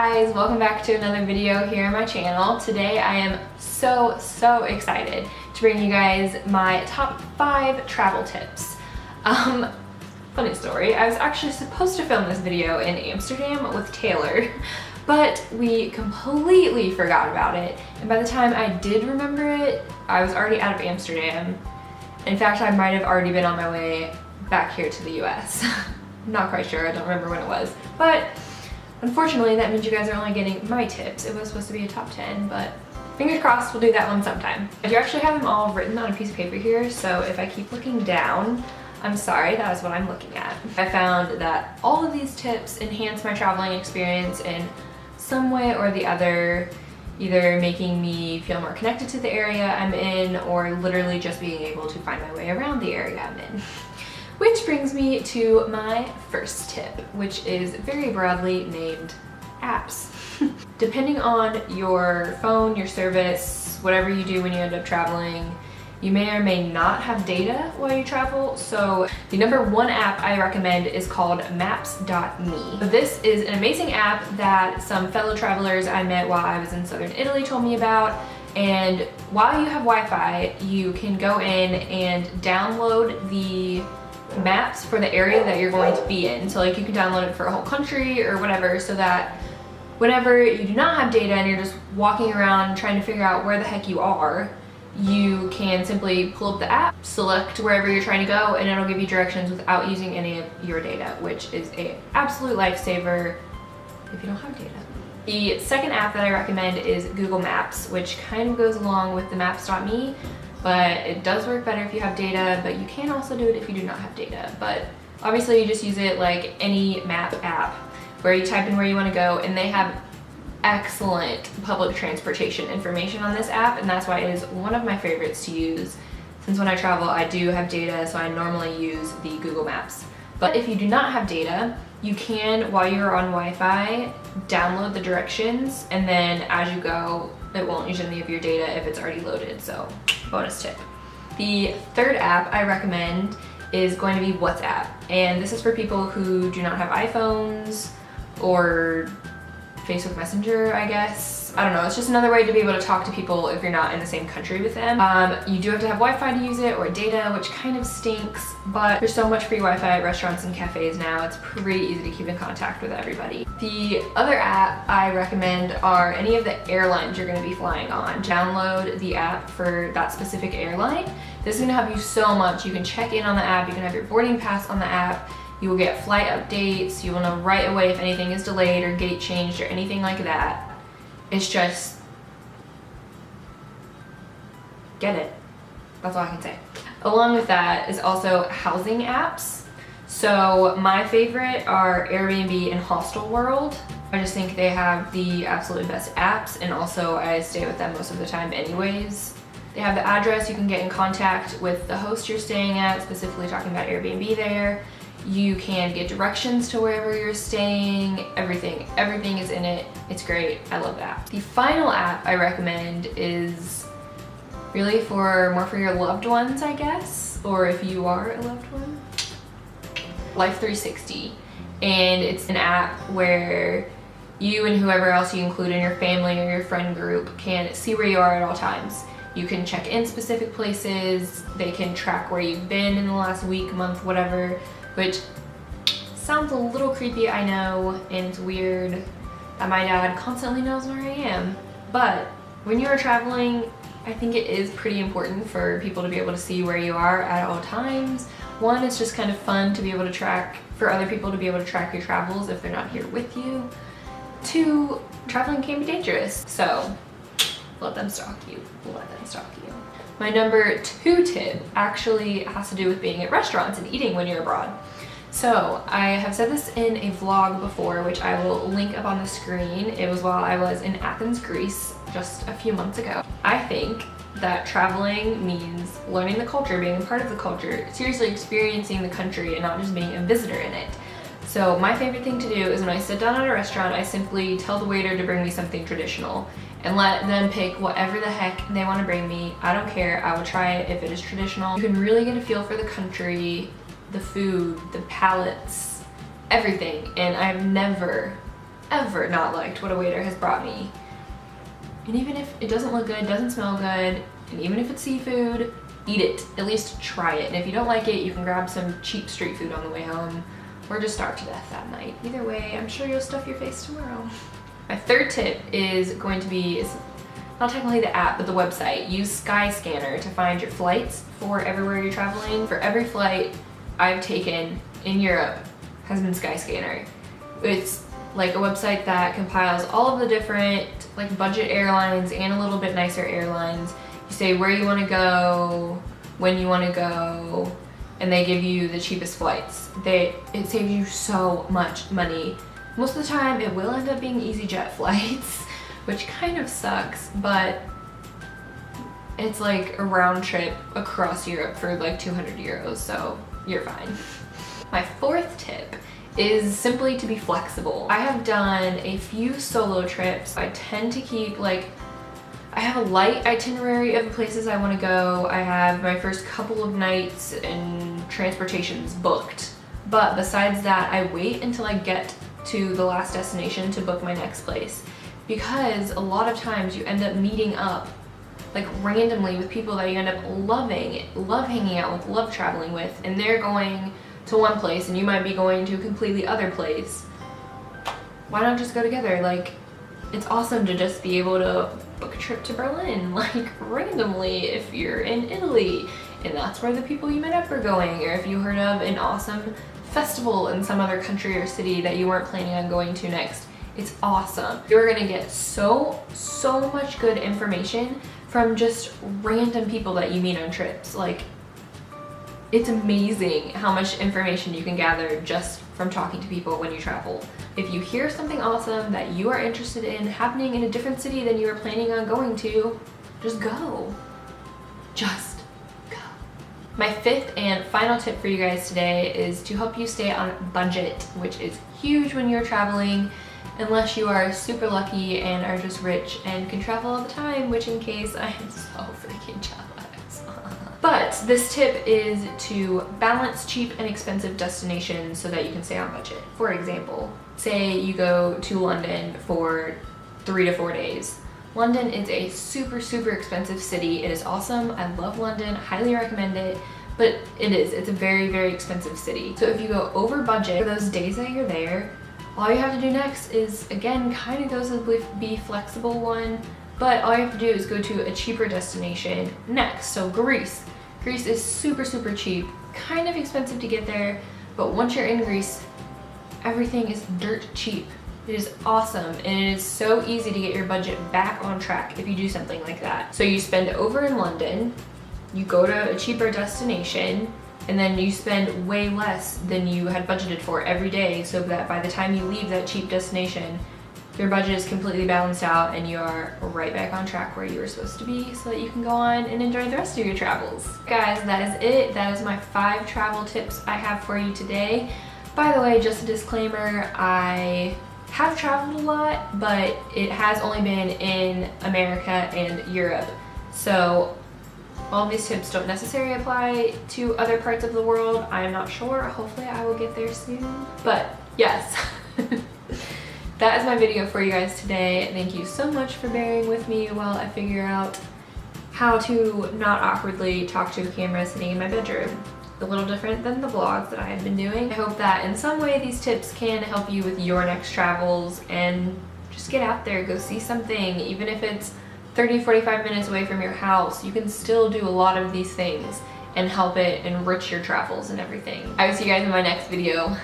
guys, welcome back to another video here on my channel. Today I am so excited to bring you guys my top 5 travel tips. Funny story, I was actually supposed to film this video in Amsterdam with Taylor, but we completely forgot about it, and by the time I did remember it, I was already out of Amsterdam. In fact, I might have already been on my way back here to the US. I'm not quite sure, I don't remember when it was, but unfortunately, that means you guys are only getting my tips. It was supposed to be a top 10, but fingers crossed we'll do that one sometime. I do actually have them all written on a piece of paper here, so if I keep looking down, I'm sorry, that is what I'm looking at. I found that all of these tips enhance my traveling experience in some way or the other, either making me feel more connected to the area I'm in or literally just being able to find my way around the area I'm in. Which brings me to my first tip, which is very broadly named apps. Depending on your phone, your service, whatever you do when you end up traveling, you may or may not have data while you travel. So the number 1 app I recommend is called maps.me. This is an amazing app that some fellow travelers I met while I was in southern Italy told me about. And while you have Wi-Fi, you can go in and download the maps for the area that you're going to be in. So like you can download it for a whole country or whatever, so that whenever you do not have data and you're just walking around trying to figure out where the heck you are, you can simply pull up the app, select wherever you're trying to go, and it'll give you directions without using any of your data, which is an absolute lifesaver if you don't have data. The second app that I recommend is Google Maps, which kind of goes along with the maps.me, but it does work better if you have data, but you can also do it if you do not have data. But obviously you just use it like any map app where you type in where you want to go, and they have excellent public transportation information on this app, and that's why it is one of my favorites to use. Since when I travel, I do have data, so I normally use the Google Maps. But if you do not have data, you can, while you're on Wi-Fi, download the directions, and then as you go, it won't use any of your data if it's already loaded, so bonus tip. The third app I recommend is going to be WhatsApp, and this is for people who do not have iPhones or Facebook Messenger, I guess. I don't know, it's just another way to be able to talk to people if you're not in the same country with them. You do have to have Wi-Fi to use it, or data, which kind of stinks, but there's so much free Wi-Fi at restaurants and cafes now, it's pretty easy to keep in contact with everybody. The other app I recommend are any of the airlines you're going to be flying on. Download the app for that specific airline. This is going to help you so much. You can check in on the app, you can have your boarding pass on the app, you will get flight updates, you will know right away if anything is delayed or gate changed or anything like that. It's just, get it. That's all I can say. Along with that is also housing apps. So my favorite are Airbnb and Hostel World. I just think they have the absolute best apps, and also I stay with them most of the time anyways. They have the address, you can get in contact with the host you're staying at, specifically talking about Airbnb there. You can get directions to wherever you're staying, everything is in it. It's great, I love that. The final app I recommend is really more for your loved ones, I guess, or if you are a loved one. Life 360, and it's an app where you and whoever else you include in your family or your friend group can see where you are at all times. You can check in specific places, they can track where you've been in the last week, month, whatever, which sounds a little creepy, I know, and it's weird that my dad constantly knows where I am. But when you are traveling, I think it is pretty important for people to be able to see where you are at all times. One, it's just kind of fun to be able to track, for other people to be able to track your travels if they're not here with you. 2, traveling can be dangerous, so let them stalk you, let them stalk you. My number 2 tip actually has to do with being at restaurants and eating when you're abroad. So I have said this in a vlog before, which I will link up on the screen. It was while I was in Athens, Greece, just a few months ago. I think that traveling means learning the culture, being a part of the culture, seriously experiencing the country and not just being a visitor in it. So my favorite thing to do is when I sit down at a restaurant, I simply tell the waiter to bring me something traditional and let them pick whatever the heck they want to bring me. I don't care, I will try it if it is traditional. You can really get a feel for the country, the food, the palates, everything, and I've never ever not liked what a waiter has brought me. And even if it doesn't look good, doesn't smell good, and even if it's seafood, eat it. At least try it. And if you don't like it, you can grab some cheap street food on the way home, or just starve to death that night. Either way, I'm sure you'll stuff your face tomorrow. My third tip is going to be, it's not technically the app, but the website. Use Skyscanner to find your flights for everywhere you're traveling. For every flight I've taken in Europe has been Skyscanner. It's like a website that compiles all of the different like budget airlines and a little bit nicer airlines. You say where you want to go, when you want to go, and they give you the cheapest flights. It saves you so much money. Most of the time it will end up being EasyJet flights, which kind of sucks, but it's like a round trip across Europe for like 200 euros, so you're fine. My fourth tip is simply to be flexible. I have done a few solo trips. I tend to keep I have a light itinerary of the places I want to go. I have my first couple of nights and transportations booked. But besides that, I wait until I get to the last destination to book my next place. Because a lot of times you end up meeting up like randomly with people that you end up loving, love hanging out with, love traveling with, and they're going to one place and you might be going to a completely other place. Why not just go together? Like, it's awesome to just be able to book a trip to Berlin, like randomly if you're in Italy and that's where the people you met up are going, or if you heard of an awesome festival in some other country or city that you weren't planning on going to next. It's awesome. You're gonna get so much good information from just random people that you meet on trips. Like, it's amazing how much information you can gather just from talking to people when you travel. If you hear something awesome that you are interested in happening in a different city than you were planning on going to, just go. Just go. My fifth and final tip for you guys today is to help you stay on budget, which is huge when you're traveling, unless you are super lucky and are just rich and can travel all the time, which in case I am so freaking jealous. But this tip is to balance cheap and expensive destinations so that you can stay on budget. For example, say you go to London for 3 to 4 days. London is a super expensive city. It is awesome. I love London, highly recommend it, but it's a very expensive city. So if you go over budget for those days that you're there, all you have to do next is, again, kind of goes with be flexible one, but all you have to do is go to a cheaper destination next. So Greece. Greece is super cheap, kind of expensive to get there, but once you're in Greece, everything is dirt cheap. It is awesome, and it is so easy to get your budget back on track if you do something like that. So you spend over in London, you go to a cheaper destination, and then you spend way less than you had budgeted for every day, so that by the time you leave that cheap destination, your budget is completely balanced out and you are right back on track where you were supposed to be, so that you can go on and enjoy the rest of your travels. Guys, that is it. That is my 5 travel tips I have for you today. By the way, just a disclaimer, I have traveled a lot, but it has only been in America and Europe. So all these tips don't necessarily apply to other parts of the world. I'm not sure. Hopefully I will get there soon. But yes. That is my video for you guys today. Thank you so much for bearing with me while I figure out how to not awkwardly talk to a camera sitting in my bedroom. A little different than the vlogs that I had been doing. I hope that in some way these tips can help you with your next travels and just get out there, go see something. Even if it's 30-45 minutes away from your house, you can still do a lot of these things and help it enrich your travels and everything. I will see you guys in my next video.